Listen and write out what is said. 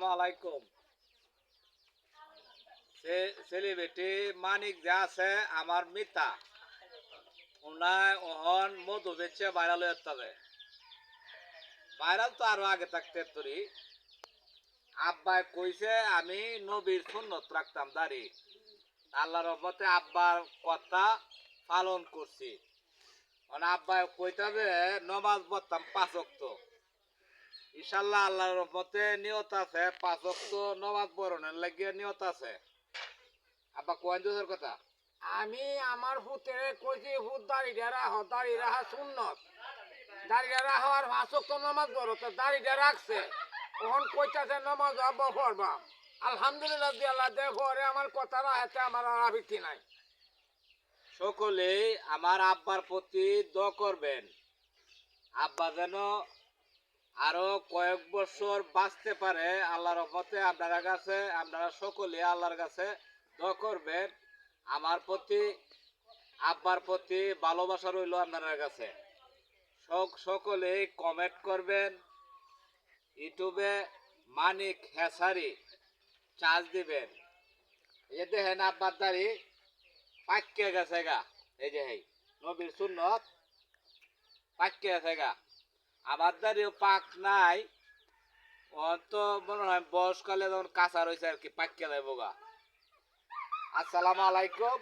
আলাইকুম। সেলিব্রিটি মানিক যা আছে আমার মিতা ওনায় ওহন মধু বেচে ভাইরাল হয়ে তবে ভাইরাল তো আরো আগে থাকতে তোরি আব্বাই কইছে আমি নবীর সুন্নত রাখতাম দাড়ি আল্লাহর রহমতে আব্বার কথা পালন করছি। মানে আব্বাই কইতাবে নমাজ পড়তাম 5 ওয়াক্ত ইনশাল্লাহ আল্লাহর রহমতে নিয়ত আছে 5 ওয়াক্ত নমাজ পড়নের লাগিয়ে নিয়ত আছে। আব্বা কয় দিনের কথা আমি আমার ভূতের কইছি ভূত দাড়িটা রাখো দাড়ি রাখা সুন্নত দাড়িটা রাখো আর ভাষক তো নামাজ পড়ো তো দাড়িটা রাখছে তখন কইতাছে নামাজ আব্বা পড়বা আলহামদুলিল্লাহ দিয়ে আল্লাহ দেখো রে আমার কথা রাখতে আমার আর আবৃত্তি নাই। সকলেই আমার আব্বার প্রতি দোয়া করবেন। আব্বা যেন আরো কয়েক বছর বাঁচতে পারে আল্লাহর রহমতে। আপনারা সকলে আল্লাহর কাছে দোয়া করবেন। আমার প্রতি আব্বার প্রতি ভালোবাসা রইল আপনার কাছে। সকলেই কমেন্ট করবেন। ইউটিউবে মানিক হেসারি চার্জ দিবেন। এই যে দেখেন আব্বার দাড়ি পাক্কে গেছে গা, এই যে নবীর সুন্নত পাক্কে গেছে গা। আমার দাড়িও পাক নাই, ও তো মনে হয় বয়সকালে যখন কাঁচা রয়েছে আর কি পাক্কে যাইব গা। আসসালামু আলাইকুম।